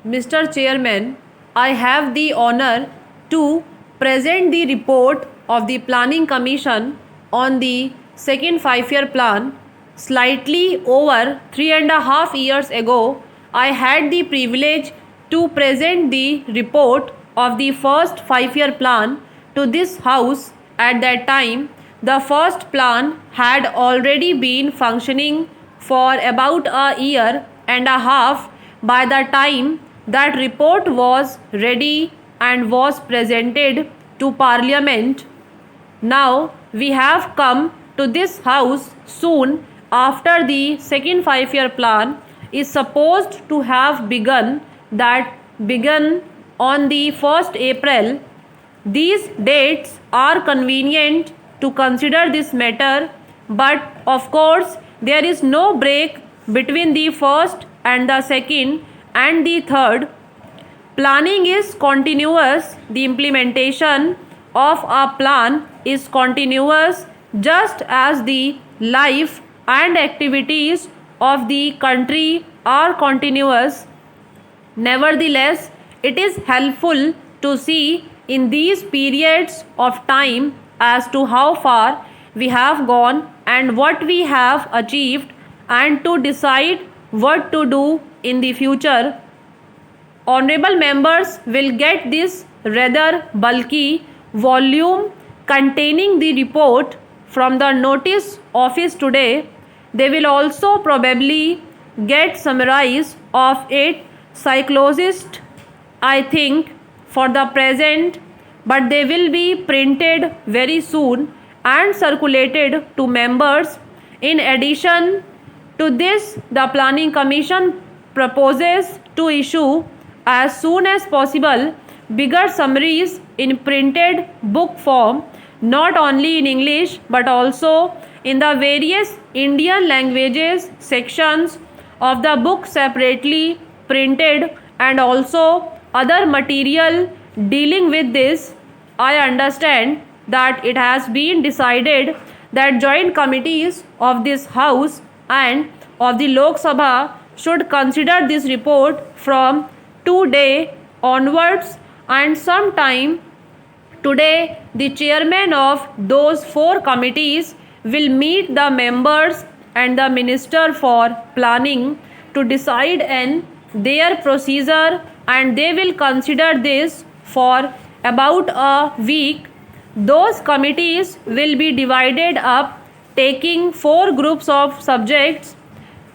Mr. Chairman, I have the honor to present the report of the Planning Commission on the second 5-year plan. Slightly over 3.5 years ago, I had the privilege to present the report of the first 5-year plan to this House. At that time, the first plan had already been functioning for about a year and a half by the time that report was ready and was presented to Parliament. Now we have come to this House soon after the second 5-year plan is supposed to have begun on the 1st April. These dates are convenient to consider this matter, but of course there is no break between the first and the second and the third. Planning is continuous. The implementation of a plan is continuous, just as the life and activities of the country are continuous. Nevertheless, it is helpful to see in these periods of time as to how far we have gone and what we have achieved, and to decide what to do in the future. Honorable members will get this rather bulky volume containing the report from the notice office today. They will also probably get summaries of it cyclosist, I think, for the present, but they will be printed very soon and circulated to members. In addition to this, the Planning Commission proposes to issue as soon as possible bigger summaries in printed book form, not only in English but also in the various Indian languages sections of the book separately printed, and also other material dealing with this. I understand that it has been decided that joint committees of this House and of the Lok Sabha should consider this report from today onwards, and sometime today the chairman of those four committees will meet the members and the minister for planning to decide on their procedure, and they will consider this for about a week. Those committees will be divided up, taking 4 groups of subjects.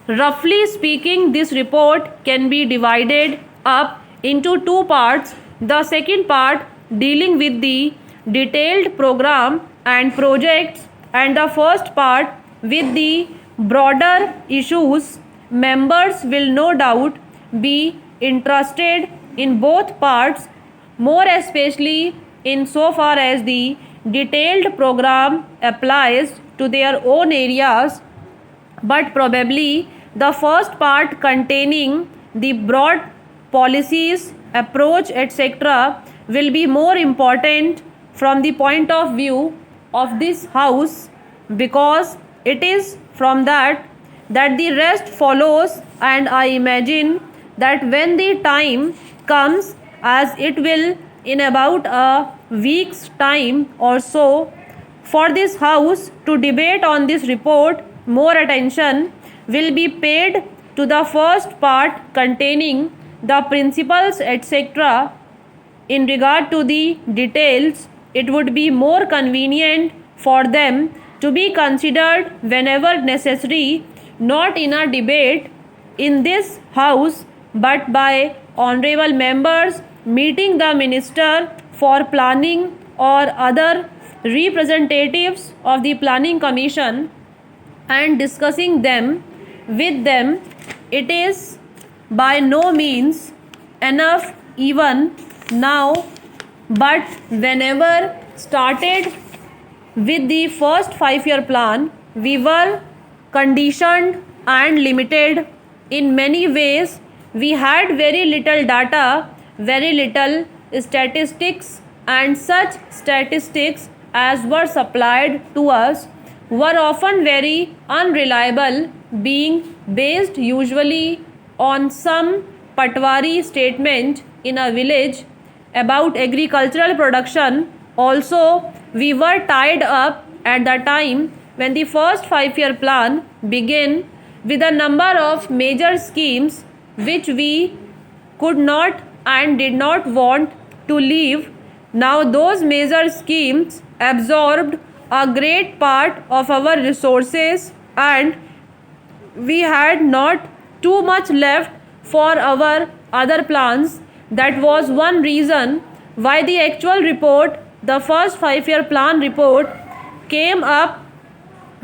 Roughly speaking, this report can be divided up into 2 parts. The second part dealing with the detailed program and projects, and the first part with the broader issues. Members will no doubt be interested in both parts, more especially in so far as the detailed program applies to their own areas, but probably the first part containing the broad policies, approach, etc., will be more important from the point of view of this House, because it is from that the rest follows, and I imagine that when the time comes, as it will in about a week's time or so, for this House to debate on this report, more attention will be paid to the first part containing the principles, etc. In regard to the details, it would be more convenient for them to be considered whenever necessary, not in a debate in this House, but by honorable members meeting the Minister for Planning or other representatives of the Planning Commission and discussing them with them. It is by no means enough even now, but whenever started with the first 5-year plan, we were conditioned and limited in many ways. We had very little data, very little statistics, and such statistics as were supplied to us were often very unreliable, being based usually on some Patwari statement in a village about agricultural production. Also, we were tied up at the time when the first 5-year plan began with a number of major schemes which we could not and did not want to leave. Now, those major schemes absorbed a great part of our resources, and we had not too much left for our other plans. That was one reason why the actual report, the first 5-year plan report, came up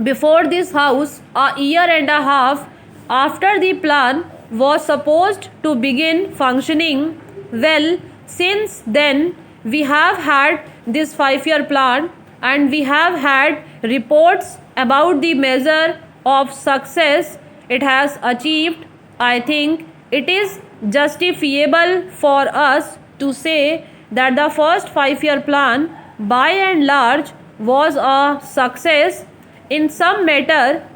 before this house a year and a half after the plan was supposed to begin functioning. Well, since then we have had this 5-year plan, and we have had reports about the measure of success it has achieved. I think it is justifiable for us to say that the first 5-year plan by and large was a success. In some matter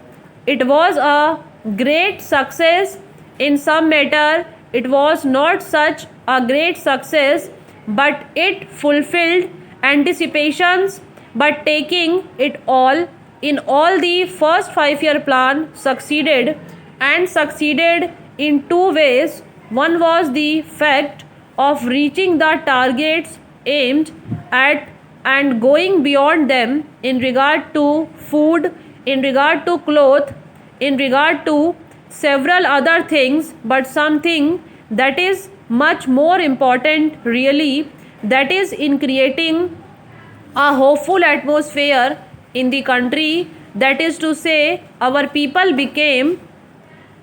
it was a great success, in some matter it was not such a great success, but it fulfilled anticipations. But taking it all in all, the first 5-year plan succeeded, and succeeded in two ways. One was the fact of reaching the targets aimed at and going beyond them in regard to food, in regard to cloth, in regard to several other things, but something that is much more important really, that is in creating a hopeful atmosphere in the country. That is to say, our people became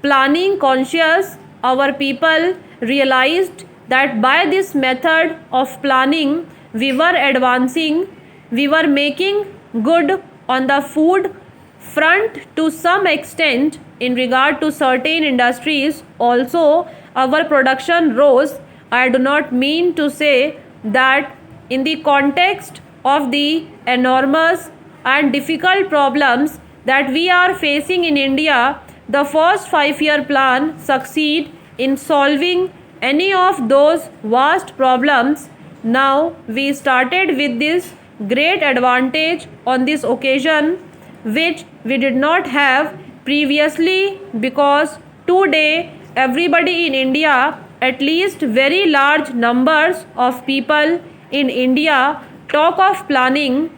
planning conscious. Our people realized that by this method of planning we were advancing, we were making good on the food front to some extent. In regard to certain industries also our production rose. I do not mean to say that in the context of the enormous and difficult problems that we are facing in India, the first 5-year plan succeed in solving any of those vast problems. Now we started with this great advantage on this occasion, which we did not have previously, because today everybody in India, at least very large numbers of people in India, talk of planning,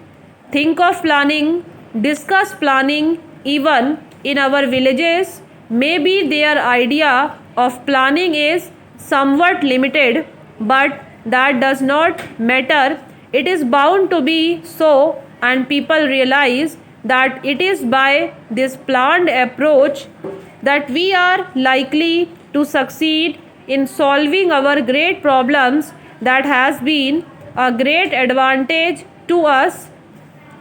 think of planning, discuss planning. Even in our villages, maybe their idea of planning is somewhat limited, but that does not matter. It is bound to be so, and people realize that it is by this planned approach that we are likely to succeed in solving our great problems. That has been a great advantage to us.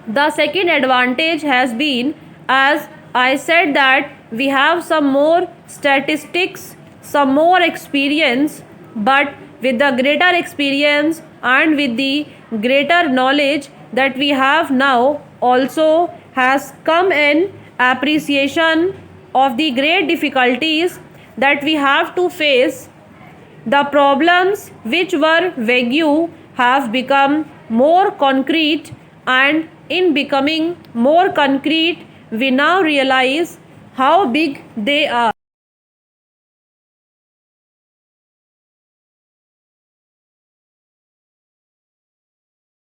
The second advantage has been, as I said, that we have some more statistics, some more experience, but with the greater experience and with the greater knowledge that we have now, also has come an appreciation of the great difficulties that we have to face. The problems which were vague have become more concrete, and in becoming more concrete we now realize how big they are.